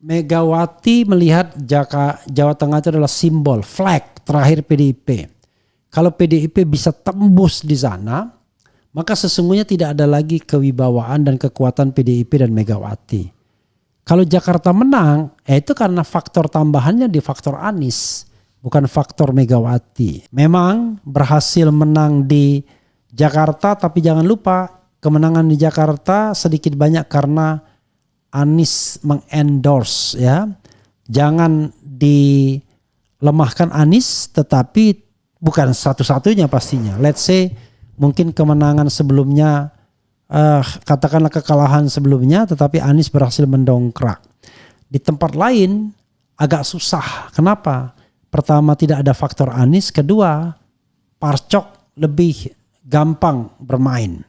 Megawati melihat Jawa Tengah itu adalah simbol, flag terakhir PDIP. Kalau PDIP bisa tembus di sana, maka sesungguhnya tidak ada lagi kewibawaan dan kekuatan PDIP dan Megawati. Kalau Jakarta menang, itu karena faktor tambahannya di faktor Anies, bukan faktor Megawati. Memang berhasil menang di Jakarta, tapi jangan lupa kemenangan di Jakarta sedikit banyak karena Anies mengendorse ya. Jangan dilemahkan Anies, tetapi bukan satu-satunya pastinya. Let's say mungkin kemenangan sebelumnya, katakanlah kekalahan sebelumnya, tetapi Anies berhasil mendongkrak. Di tempat lain agak susah. Kenapa? Pertama, tidak ada faktor Anies. Kedua, Parcok lebih gampang bermain.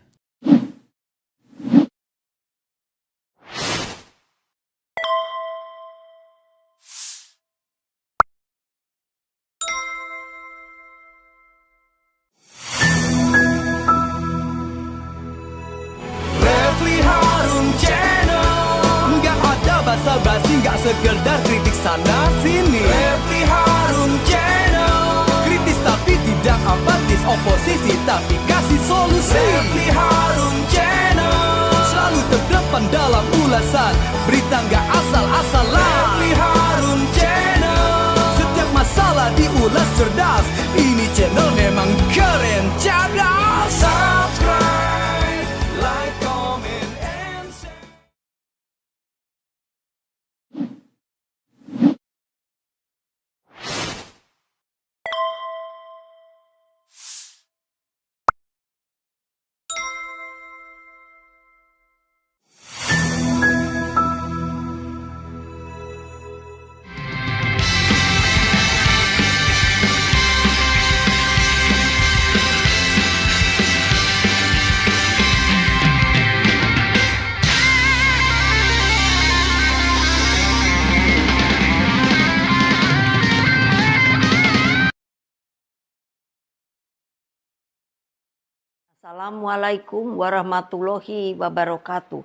Basa-basi nggak sekedar kritik sana sini. Refli Harun Channel, kritis tapi tidak apatis, oposisi tapi kasih solusi. Refli Harun Channel, selalu terdepan dalam ulasan, berita nggak asal-asalan. Refli Harun Channel, setiap masalah diulas cerdas, ini channel memang keren cerdas. Subscribe, like, comment, and share. Assalamualaikum warahmatullahi wabarakatuh.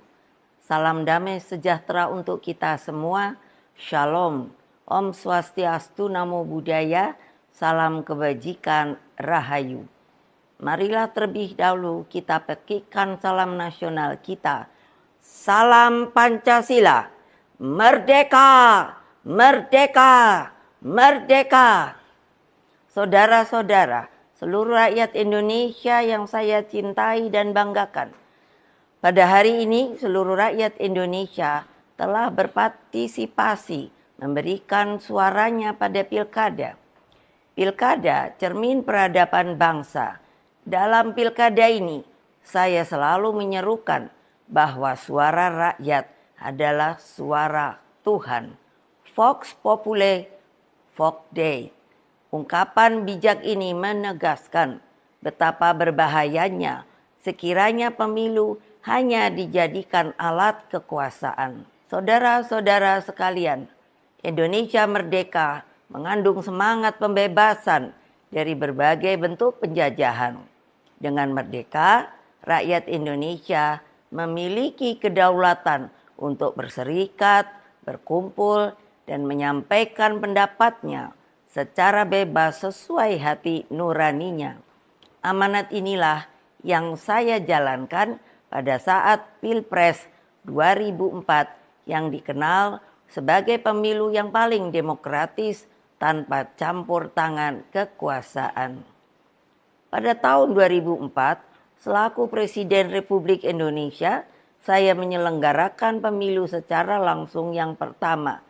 Salam damai sejahtera untuk kita semua. Shalom. Om Swastiastu, Namo Buddhaya. Salam kebajikan, Rahayu. Marilah terlebih dahulu kita petikkan salam nasional kita. Salam Pancasila. Merdeka! Merdeka! Merdeka! Saudara-saudara, seluruh rakyat Indonesia yang saya cintai dan banggakan. Pada hari ini seluruh rakyat Indonesia telah berpartisipasi memberikan suaranya pada pilkada. Pilkada cermin peradaban bangsa. Dalam pilkada ini saya selalu menyerukan bahwa suara rakyat adalah suara Tuhan. Vox Populi, Vox Dei. Ungkapan bijak ini menegaskan betapa berbahayanya sekiranya pemilu hanya dijadikan alat kekuasaan. Saudara-saudara sekalian, Indonesia merdeka mengandung semangat pembebasan dari berbagai bentuk penjajahan. Dengan merdeka, rakyat Indonesia memiliki kedaulatan untuk berserikat, berkumpul, dan menyampaikan pendapatnya secara bebas sesuai hati nuraninya. Amanat inilah yang saya jalankan pada saat Pilpres 2004 yang dikenal sebagai pemilu yang paling demokratis tanpa campur tangan kekuasaan. Pada tahun 2004, selaku Presiden Republik Indonesia, saya menyelenggarakan pemilu secara langsung yang pertama.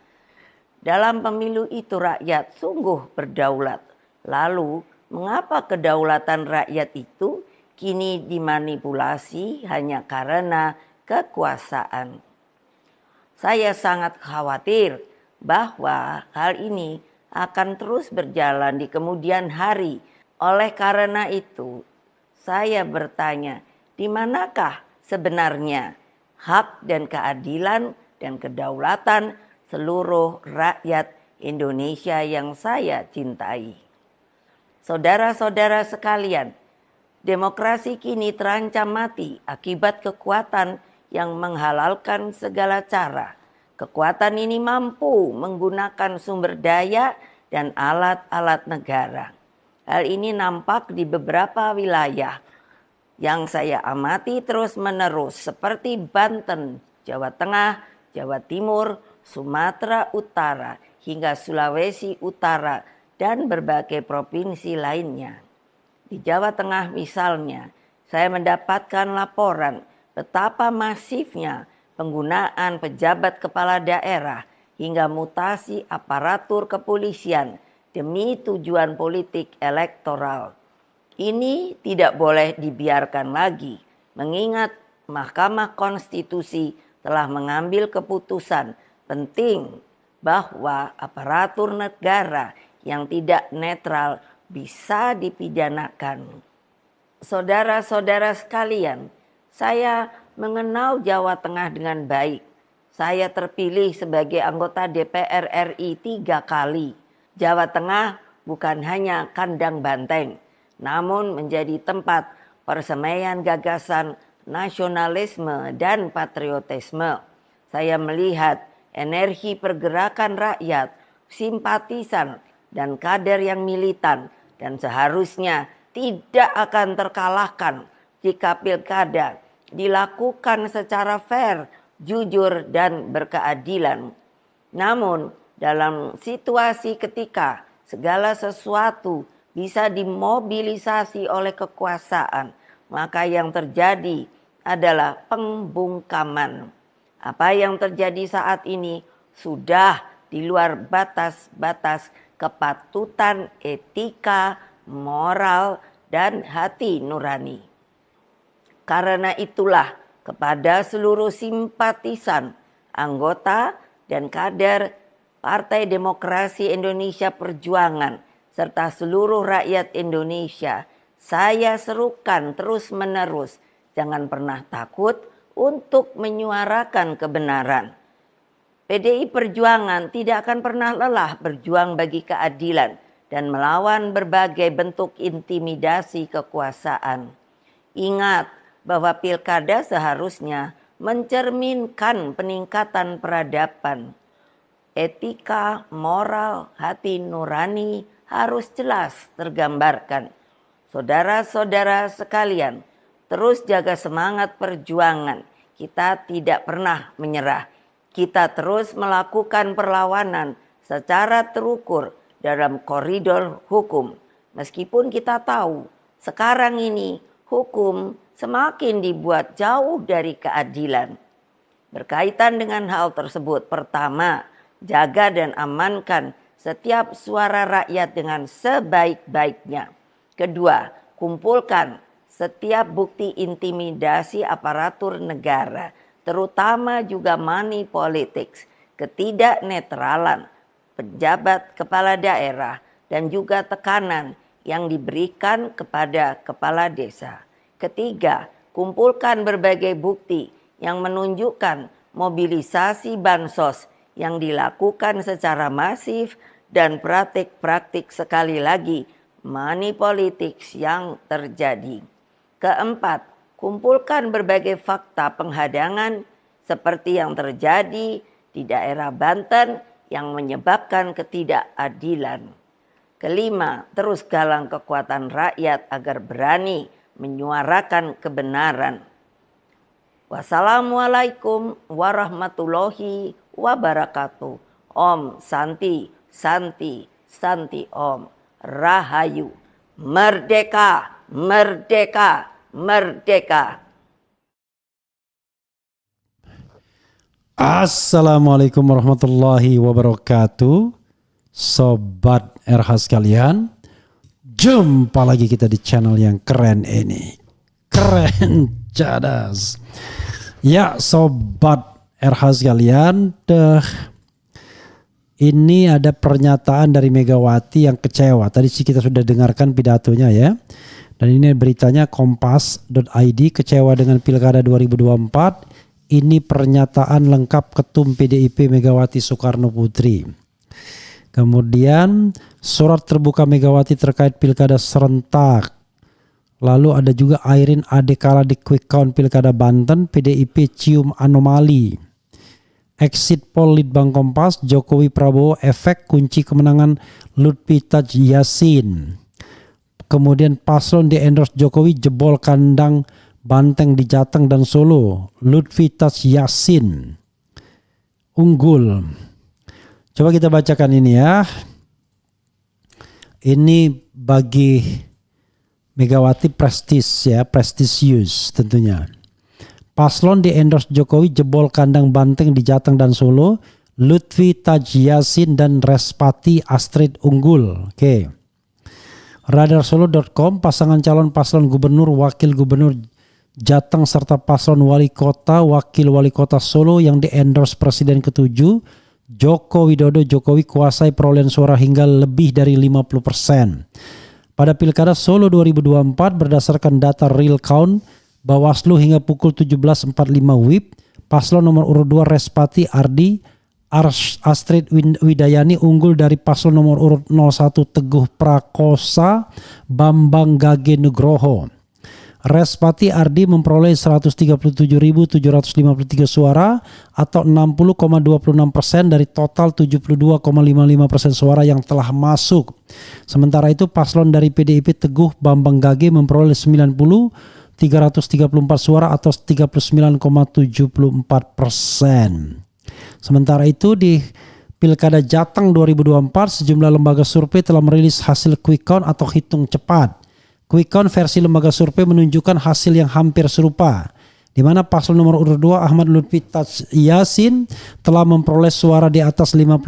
Dalam pemilu itu rakyat sungguh berdaulat. Lalu, mengapa kedaulatan rakyat itu kini dimanipulasi hanya karena kekuasaan? Saya sangat khawatir bahwa hal ini akan terus berjalan di kemudian hari. Oleh karena itu, saya bertanya, di manakah sebenarnya hak dan keadilan dan kedaulatan seluruh rakyat Indonesia yang saya cintai? Saudara-saudara sekalian, demokrasi kini terancam mati akibat kekuatan yang menghalalkan segala cara. Kekuatan ini mampu menggunakan sumber daya dan alat-alat negara. Hal ini nampak di beberapa wilayah yang saya amati terus-menerus seperti Banten, Jawa Tengah, Jawa Timur, Sumatera Utara, hingga Sulawesi Utara dan berbagai provinsi lainnya. Di Jawa Tengah misalnya, saya mendapatkan laporan betapa masifnya penggunaan pejabat kepala daerah hingga mutasi aparatur kepolisian demi tujuan politik elektoral. Ini tidak boleh dibiarkan lagi, mengingat Mahkamah Konstitusi telah mengambil keputusan penting bahwa aparatur negara yang tidak netral bisa dipidanakan. Saudara-saudara sekalian, saya mengenal Jawa Tengah dengan baik. Saya terpilih sebagai anggota DPR RI 3 kali. Jawa Tengah bukan hanya kandang banteng, namun menjadi tempat persemaian gagasan nasionalisme dan patriotisme. Saya melihat energi pergerakan rakyat, simpatisan, dan kader yang militan, dan seharusnya tidak akan terkalahkan jika pilkada dilakukan secara fair, jujur, dan berkeadilan. Namun, dalam situasi ketika segala sesuatu bisa dimobilisasi oleh kekuasaan, maka yang terjadi adalah pembungkaman. Apa yang terjadi saat ini sudah di luar batas-batas kepatutan etika, moral, dan hati nurani. Karena itulah kepada seluruh simpatisan, anggota, dan kader Partai Demokrasi Indonesia Perjuangan serta seluruh rakyat Indonesia, saya serukan terus-menerus, jangan pernah takut untuk menyuarakan kebenaran. PDI Perjuangan tidak akan pernah lelah berjuang bagi keadilan dan melawan berbagai bentuk intimidasi kekuasaan. Ingat bahwa pilkada seharusnya mencerminkan peningkatan peradaban. Etika, moral, hati nurani harus jelas tergambarkan. Saudara-saudara sekalian, terus jaga semangat perjuangan. Kita tidak pernah menyerah. Kita terus melakukan perlawanan secara terukur dalam koridor hukum. Meskipun kita tahu sekarang ini hukum semakin dibuat jauh dari keadilan. Berkaitan dengan hal tersebut, pertama, jaga dan amankan setiap suara rakyat dengan sebaik-baiknya. Kedua, kumpulkan setiap bukti intimidasi aparatur negara, terutama juga money politics, ketidaknetralan pejabat kepala daerah, dan juga tekanan yang diberikan kepada kepala desa. Ketiga, kumpulkan berbagai bukti yang menunjukkan mobilisasi bansos yang dilakukan secara masif dan praktik-praktik sekali lagi money politics yang terjadi. Keempat, kumpulkan berbagai fakta penghadangan seperti yang terjadi di daerah Banten yang menyebabkan ketidakadilan. Kelima, terus galang kekuatan rakyat agar berani menyuarakan kebenaran. Wassalamualaikum warahmatullahi wabarakatuh. Om Santi, Santi, Santi Om. Rahayu. Merdeka, merdeka, merdeka. Assalamualaikum warahmatullahi wabarakatuh. Sobat RH sekalian, jumpa lagi kita di channel yang keren ini. Keren cadas. Ya sobat RH sekalian, ini ada pernyataan dari Megawati yang kecewa. Tadi sih kita sudah dengarkan pidatonya ya. Dan ini beritanya kompas.id, kecewa dengan Pilkada 2024. Ini pernyataan lengkap Ketum PDIP Megawati Soekarno Putri. Kemudian surat terbuka Megawati terkait Pilkada serentak. Lalu ada juga Airin Adekala di quick count Pilkada Banten, PDIP cium anomali. Exit poll Litbang Kompas, Jokowi Prabowo efek kunci kemenangan Lutfi Taj Yassin. Kemudian paslon di endorse Jokowi jebol kandang banteng di Jateng dan Solo. Lutfi Taj Yassin unggul. Coba kita bacakan ini ya. Ini bagi Megawati prestisius tentunya. Paslon di endorse Jokowi jebol kandang banteng di Jateng dan Solo. Lutfi Taj Yassin dan Respati Astrid unggul. Oke. Radarsolo.com, pasangan calon paslon gubernur, wakil gubernur Jateng serta paslon wali kota, wakil wali kota Solo yang di endorse Presiden ke-7 Joko Widodo Jokowi kuasai perolehan suara hingga lebih dari 50%. Pada Pilkada Solo 2024 berdasarkan data real count Bawaslu hingga pukul 17.45 WIB, paslon nomor urut 2 Respati Ardi Astrid Widayani unggul dari paslon nomor urut 01 Teguh Prakosa Bambang Gage Nugroho. Respati Ardi memperoleh 137.753 suara atau 60,26% dari total 72,55% suara yang telah masuk. Sementara itu paslon dari PDIP Teguh Bambang Gage memperoleh 334 suara atau 39,74%. Sementara itu di Pilkada Jateng 2024 sejumlah lembaga survei telah merilis hasil quick count atau hitung cepat. Quick count versi lembaga survei menunjukkan hasil yang hampir serupa, di mana paslon nomor urut 2 Ahmad Lutfi Taj Yassin telah memperoleh suara di atas 50%.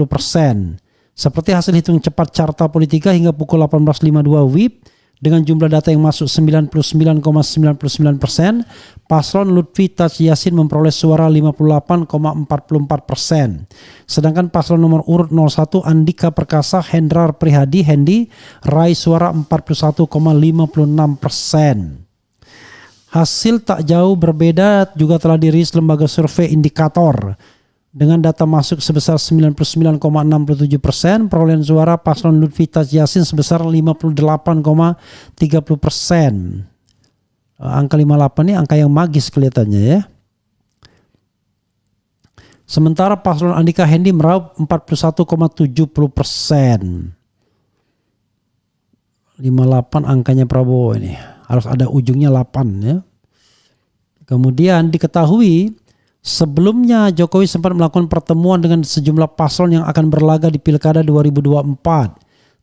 Seperti hasil hitung cepat Carta Politika hingga pukul 18.52 WIB, dengan jumlah data yang masuk 99,99%, paslon Lutfi Taj Yassin memperoleh suara 58,44%. Sedangkan paslon nomor urut 01 Andika Perkasa Hendrar Prihadi Hendi raih suara 41,56%. Hasil tak jauh berbeda juga telah dirilis lembaga survei Indikator. Dengan data masuk sebesar 99,67%, perolehan suara paslon Lutfi Taj Yassin sebesar 58,30%. Angka 58 ini angka yang magis kelihatannya ya. Sementara paslon Andika Hendi meraup 41,70%. 58 angkanya Prabowo ini. Harus ada ujungnya 8 ya. Kemudian diketahui sebelumnya Jokowi sempat melakukan pertemuan dengan sejumlah paslon yang akan berlaga di Pilkada 2024,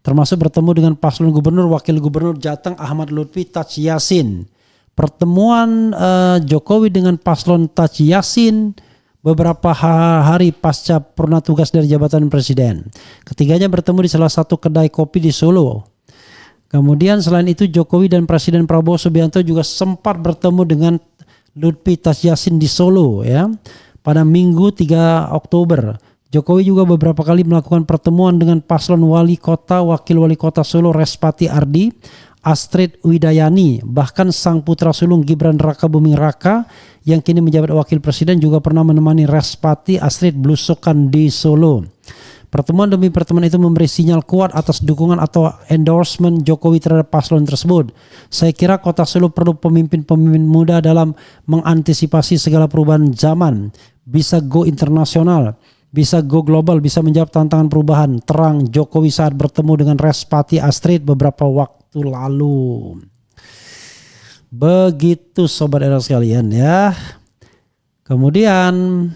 termasuk bertemu dengan paslon gubernur wakil gubernur Jateng Ahmad Lutfi Taj Yassin. Pertemuan Jokowi dengan paslon Taj Yassin beberapa hari pasca purna tugas dari jabatan presiden. Ketiganya bertemu di salah satu kedai kopi di Solo. Kemudian selain itu Jokowi dan Presiden Prabowo Subianto juga sempat bertemu dengan Lutfi Taj Yassin di Solo ya. Pada Minggu 3 Oktober, Jokowi juga beberapa kali melakukan pertemuan dengan paslon wali kota, wakil wali kota Solo Respati Ardi, Astrid Widayani, bahkan sang putra sulung Gibran Raka Buming Raka yang kini menjabat wakil presiden juga pernah menemani Respati Astrid belusukan di Solo. Pertemuan demi pertemuan itu memberi sinyal kuat atas dukungan atau endorsement Jokowi terhadap paslon tersebut. Saya kira kota Solo perlu pemimpin-pemimpin muda dalam mengantisipasi segala perubahan zaman. Bisa go internasional, bisa go global, bisa menjawab tantangan perubahan. Terang Jokowi saat bertemu dengan Respati Astrid beberapa waktu lalu. Begitu sobat era sekalian ya. Kemudian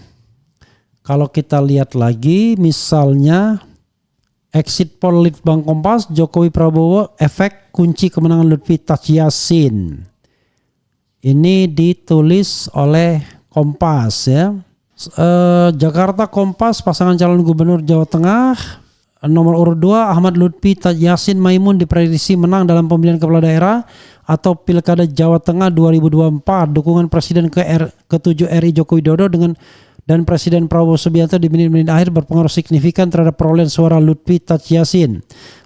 kalau kita lihat lagi misalnya exit poll Litbang Kompas, Jokowi Prabowo efek kunci kemenangan Lutfi Taj Yassin. Ini ditulis oleh Kompas ya. Jakarta Kompas, pasangan calon gubernur Jawa Tengah nomor urut 2 Ahmad Lutfi Taj Yassin Maimun diprediksi menang dalam pemilihan kepala daerah atau Pilkada Jawa Tengah 2024. Dukungan Presiden ke-7 RI Joko Widodo dan Presiden Prabowo Subianto di menit-menit akhir berpengaruh signifikan terhadap perolehan suara Lutfi Taj Yassin.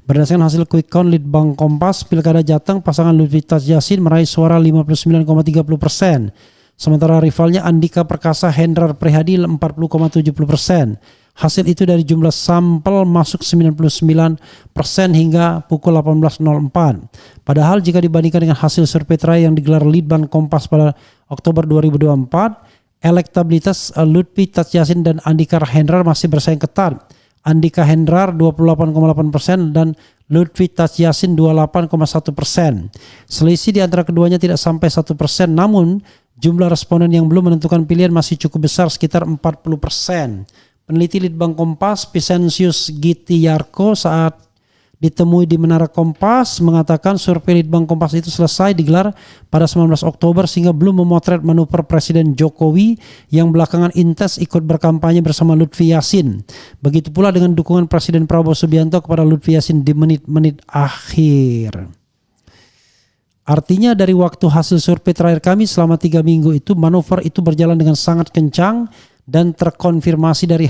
Berdasarkan hasil quick count Litbang Kompas, Pilkada Jateng, pasangan Lutfi Taj Yassin meraih suara 59,30%. Sementara rivalnya Andika Perkasa Hendrar Prihadi 40,70%. Hasil itu dari jumlah sampel masuk 99% hingga pukul 18.04. Padahal jika dibandingkan dengan hasil survei terakhir yang digelar Litbang Kompas pada Oktober 2024, elektabilitas Lutfi Tatsyasin dan Andika Hendrar masih bersaing ketat. Andika Hendrar 28,8% dan Lutfi Tatsyasin 28,1%. Selisih di antara keduanya tidak sampai 1%, namun jumlah responden yang belum menentukan pilihan masih cukup besar, sekitar 40%. Peneliti Litbang Kompas Vincentius Gitiarko saat ditemui di Menara Kompas mengatakan survei Litbang Kompas itu selesai digelar pada 19 Oktober sehingga belum memotret manuver Presiden Jokowi yang belakangan intens ikut berkampanye bersama Lutfi Yassin. Begitu pula dengan dukungan Presiden Prabowo Subianto kepada Lutfi Yassin di menit-menit akhir. Artinya dari waktu hasil survei terakhir kami selama 3 minggu itu manuver itu berjalan dengan sangat kencang dan terkonfirmasi dari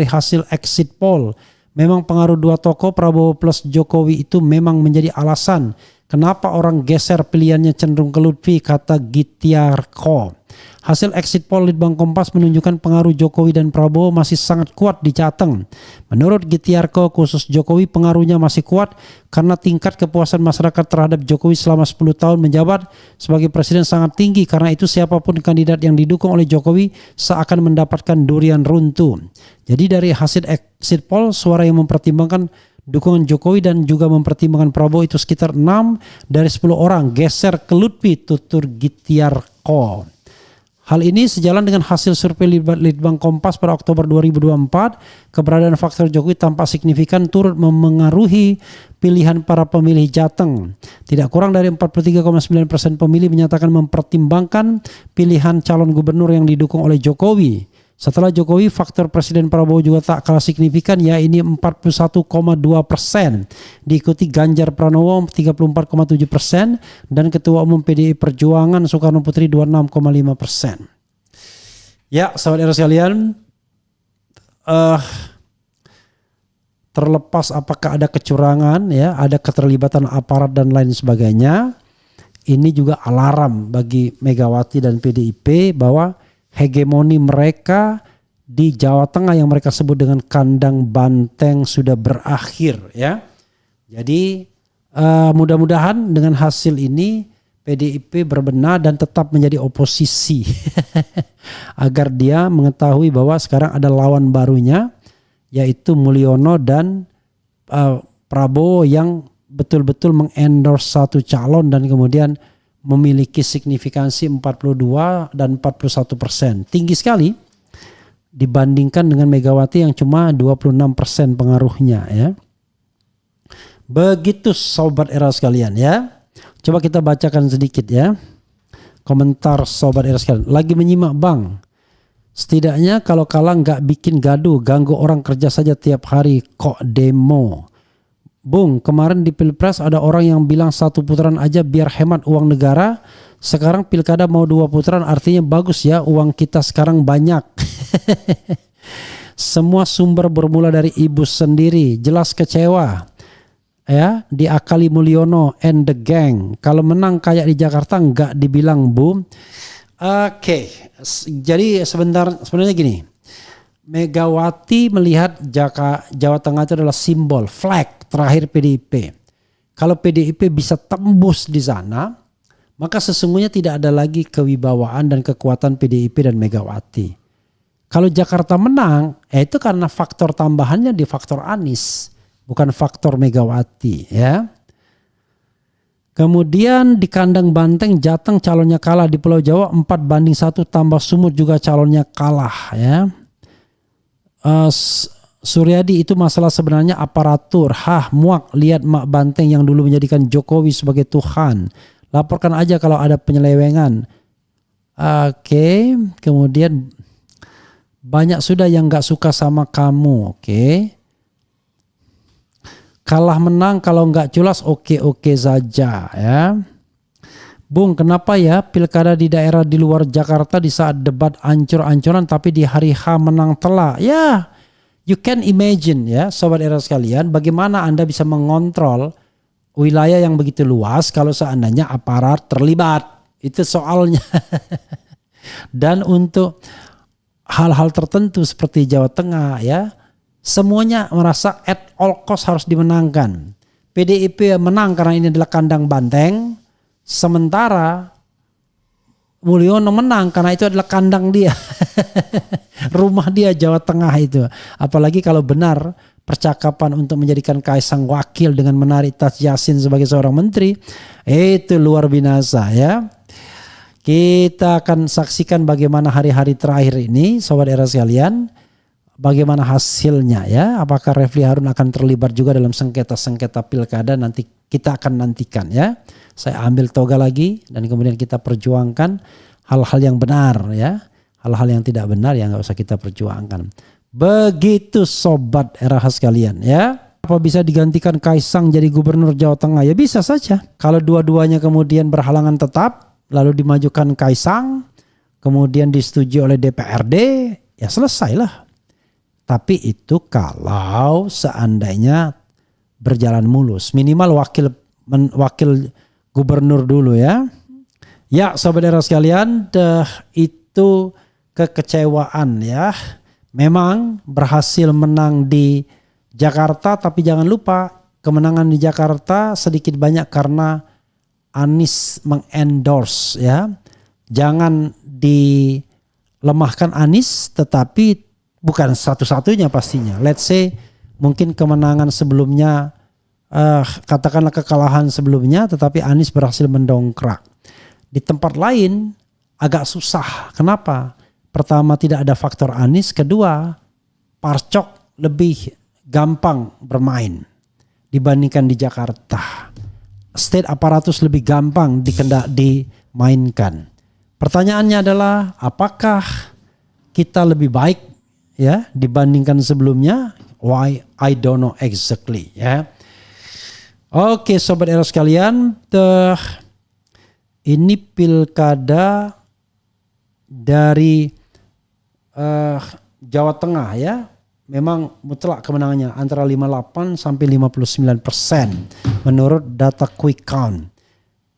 hasil exit poll. Memang pengaruh dua tokoh Prabowo plus Jokowi itu memang menjadi alasan kenapa orang geser pilihannya cenderung ke Lutfi, kata Gitiarko. Hasil exit poll Litbang Kompas menunjukkan pengaruh Jokowi dan Prabowo masih sangat kuat di Jateng. Menurut Gitiarko, khusus Jokowi pengaruhnya masih kuat karena tingkat kepuasan masyarakat terhadap Jokowi selama 10 tahun menjabat sebagai presiden sangat tinggi. Karena itu siapapun kandidat yang didukung oleh Jokowi seakan mendapatkan durian runtuh. Jadi dari hasil exit poll, suara yang mempertimbangkan dukungan Jokowi dan juga mempertimbangkan Prabowo itu sekitar 6 dari 10 orang geser ke Lutfi, tutur Gitiarko. Hal ini sejalan dengan hasil survei Litbang Kompas pada Oktober 2024. Keberadaan faktor Jokowi tampak signifikan turut memengaruhi pilihan para pemilih Jateng. Tidak kurang dari 43,9% pemilih menyatakan mempertimbangkan pilihan calon gubernur yang didukung oleh Jokowi. Setelah Jokowi, faktor Presiden Prabowo juga tak kalah signifikan, yaitu 41,2%. Diikuti Ganjar Pranowo 34,7% dan Ketua Umum PDI Perjuangan Soekarno Putri 26,5%. Ya, sahabat era sekalian, terlepas apakah ada kecurangan, ya, ada keterlibatan aparat dan lain sebagainya, ini juga alarm bagi Megawati dan PDIP bahwa hegemoni mereka di Jawa Tengah yang mereka sebut dengan kandang banteng sudah berakhir, ya. Jadi mudah-mudahan dengan hasil ini PDIP berbenah dan tetap menjadi oposisi agar dia mengetahui bahwa sekarang ada lawan barunya, yaitu Mulyono dan Prabowo yang betul-betul mengendorse satu calon dan kemudian memiliki signifikansi 42 dan 41%. Tinggi sekali dibandingkan dengan Megawati yang cuma 26% pengaruhnya, ya. Begitu sobat era sekalian, ya. Coba kita bacakan sedikit, ya, komentar sobat era sekalian. Lagi menyimak Bang. Setidaknya kalau kalah nggak bikin gaduh, ganggu orang kerja saja tiap hari kok demo. Bung, kemarin di Pilpres ada orang yang bilang 1 putaran aja biar hemat uang negara. Sekarang pilkada mau 2 putaran, artinya bagus ya, uang kita sekarang banyak. Semua sumber bermula dari ibu sendiri, jelas kecewa. Ya, diakali Mulyono and the gang. Kalau menang kayak di Jakarta nggak dibilang Bu. Oke, jadi sebenarnya gini. Megawati melihat Jawa Tengah itu adalah simbol, flag terakhir PDIP. Kalau PDIP bisa tembus di sana, maka sesungguhnya tidak ada lagi kewibawaan dan kekuatan PDIP dan Megawati. Kalau Jakarta menang, itu karena faktor tambahannya di faktor Anies, bukan faktor Megawati, ya. Kemudian di kandang banteng Jateng calonnya kalah, di Pulau Jawa 4-1 tambah Sumut juga calonnya kalah, ya. Suryadi itu masalah sebenarnya aparatur. Muak lihat Mak Banteng yang dulu menjadikan Jokowi sebagai Tuhan. Laporkan aja kalau ada penyelewengan. Oke. Kemudian banyak sudah yang gak suka sama kamu. Oke. Kalah menang kalau gak culas oke saja, ya. Bung, kenapa ya pilkada di daerah di luar Jakarta di saat debat ancur-ancuran tapi di hari H menang telak? Ya, you can imagine, ya sobat era sekalian, bagaimana Anda bisa mengontrol wilayah yang begitu luas kalau seandainya aparat terlibat. Itu soalnya. Dan untuk hal-hal tertentu seperti Jawa Tengah, ya, semuanya merasa at all cost harus dimenangkan. PDIP menang karena ini adalah kandang banteng. Sementara Mulyono menang karena itu adalah kandang dia. Rumah dia Jawa Tengah itu. Apalagi kalau benar percakapan untuk menjadikan Kaisang wakil dengan menarik Taj Yassin sebagai seorang menteri, itu luar biasa ya. Kita akan saksikan bagaimana hari-hari terakhir ini Sobat Era sekalian, bagaimana hasilnya ya. Apakah Refli Harun akan terlibat juga dalam sengketa-sengketa pilkada, nanti kita akan nantikan ya. Saya ambil toga lagi dan kemudian kita perjuangkan hal-hal yang benar ya. Hal-hal yang tidak benar ya nggak usah kita perjuangkan. Begitu Sobat Era sekalian ya. Apa bisa digantikan Kaisang jadi gubernur Jawa Tengah? Ya bisa saja. Kalau dua-duanya kemudian berhalangan tetap, lalu dimajukan Kaisang, kemudian disetujui oleh DPRD, ya selesailah. Tapi itu kalau seandainya berjalan mulus. Minimal wakil gubernur dulu ya. Ya Sobat Era sekalian, itu kekecewaan ya. Memang berhasil menang di Jakarta, tapi jangan lupa kemenangan di Jakarta sedikit banyak karena Anies mengendorse ya. Jangan dilemahkan Anies, tetapi bukan satu-satunya pastinya. Let's say mungkin kemenangan sebelumnya, katakanlah kekalahan sebelumnya, tetapi Anies berhasil mendongkrak. Di tempat lain agak susah. Kenapa? Pertama tidak ada faktor Anies, kedua Parcok lebih gampang bermain dibandingkan di Jakarta. State aparatus lebih gampang dimainkan. Pertanyaannya adalah apakah kita lebih baik ya dibandingkan sebelumnya? Why? I don't know exactly ya. Oke Sobat Era sekalian, ini pilkada dari Jawa Tengah ya. Memang mutlak kemenangannya antara 58 sampai 59% menurut data quick count.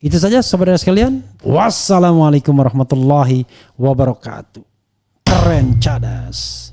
Itu saja Sobat Era sekalian. Wassalamualaikum warahmatullahi wabarakatuh. Keren cadas.